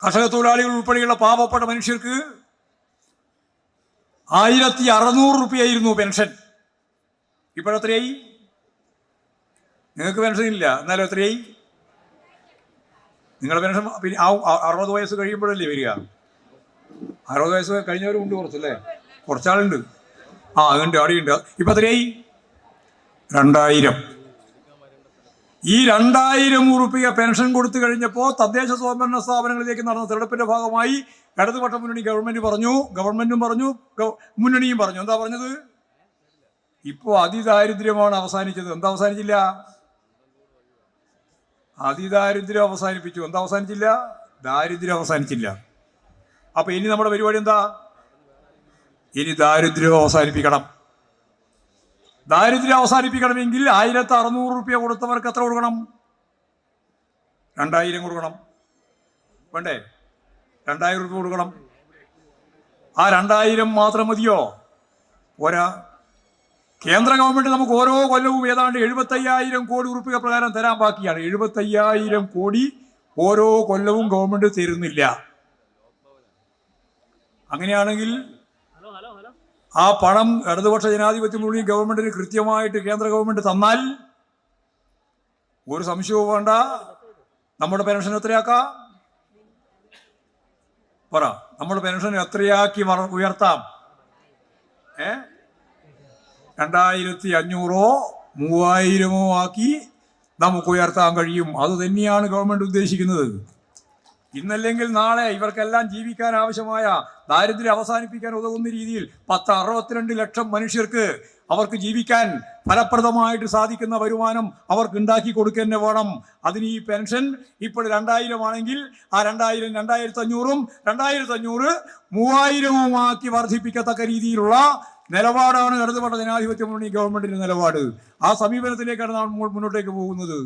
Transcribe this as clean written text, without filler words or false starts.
കർഷക തൊഴിലാളികൾ ഉൾപ്പെടെയുള്ള പാവപ്പെട്ട മനുഷ്യർക്ക് 1600 രൂപയായിരുന്നു പെൻഷൻ. ഇപ്പോഴെത്രയായി? നിങ്ങൾക്ക് പെൻഷൻ ഇല്ല, എന്നാലും എത്രയായി? നിങ്ങളുടെ പെൻഷൻ പിന്നെ 60 വയസ്സ് കഴിയുമ്പോഴല്ലേ വരിക? 60 വയസ്സ് കഴിഞ്ഞവരും ഉണ്ട് കുറച്ചല്ലേ, കുറച്ചാളുണ്ട്. ഉണ്ട്, അവിടെയുണ്ട്. ഇപ്പം എത്രയായി? 2000. ഈ 2000 രൂപ പെൻഷൻ കൊടുത്തു കഴിഞ്ഞപ്പോൾ തദ്ദേശ സ്വയംഭരണ സ്ഥാപനങ്ങളിലേക്ക് നടന്ന തെരഞ്ഞെടുപ്പിന്റെ ഭാഗമായി ഇടതുപക്ഷ മുന്നണി ഗവൺമെന്റും പറഞ്ഞു, മുന്നണിയും പറഞ്ഞു. എന്താ പറഞ്ഞത്? ഇപ്പോൾ അതിദാരിദ്ര്യമാണ് അവസാനിച്ചത്. എന്താ അവസാനിച്ചില്ല? അതിദാരിദ്ര്യം അവസാനിപ്പിച്ചു. എന്താ അവസാനിച്ചില്ല? ദാരിദ്ര്യം അവസാനിച്ചില്ല. അപ്പൊ ഇനി നമ്മുടെ പരിപാടി എന്താ? ഇനി ദാരിദ്ര്യം അവസാനിപ്പിക്കണം. ദാരിദ്ര്യം അവസാനിപ്പിക്കണമെങ്കിൽ 1600 രൂപ കൊടുത്തവർക്ക് എത്ര കൊടുക്കണം? 2000 കൊടുക്കണം. വേണ്ടേ? 2000 രൂപ കൊടുക്കണം. ആ 2000 മാത്രം മതിയോ? പോരാ. കേന്ദ്ര ഗവൺമെന്റ് നമുക്ക് ഓരോ കൊല്ലവും ഏതാണ്ട് 75,000 കോടി രൂപ പ്രകാരം തരാൻ ബാക്കിയാണ്. 75,000 കോടി ഓരോ കൊല്ലവും ഗവൺമെന്റ് തരുന്നില്ല. അങ്ങനെയാണെങ്കിൽ ആ പണം ഇടതുപക്ഷ ജനാധിപത്യ മുന്നണി ഗവൺമെന്റിന് കൃത്യമായിട്ട് കേന്ദ്ര ഗവൺമെന്റ് തന്നാൽ ഒരു സംശയവും വേണ്ട, നമ്മുടെ പെൻഷൻ എത്രയാക്കാം? പറ, നമ്മുടെ പെൻഷൻ എത്രയാക്കി ഉയർത്താം? 2500 3000 ആക്കി നമുക്ക് ഉയർത്താൻ കഴിയും. അത് തന്നെയാണ് ഗവൺമെന്റ് ഉദ്ദേശിക്കുന്നത്. ഇന്നല്ലെങ്കിൽ നാളെ ഇവർക്കെല്ലാം ജീവിക്കാൻ ആവശ്യമായ ദാരിദ്ര്യം അവസാനിപ്പിക്കാൻ ഉതകുന്ന രീതിയിൽ 62 ലക്ഷം മനുഷ്യർക്ക് അവർക്ക് ജീവിക്കാൻ ഫലപ്രദമായിട്ട് സാധിക്കുന്ന വരുമാനം അവർക്ക് ഉണ്ടാക്കി കൊടുക്കുക തന്നെ വേണം. അതിന് ഈ പെൻഷൻ ഇപ്പോൾ 2000 ആണെങ്കിൽ ആ 2000 2500 2500 3000 ആക്കി വർദ്ധിപ്പിക്കത്തക്ക രീതിയിലുള്ള നിലപാടാണ് ഇടതുപക്ഷ ജനാധിപത്യ മുന്നണി ഗവൺമെന്റിന്റെ നിലപാട്. ആ സമീപനത്തിലേക്കാണ് നാം മുന്നോട്ടേക്ക് പോകുന്നത്.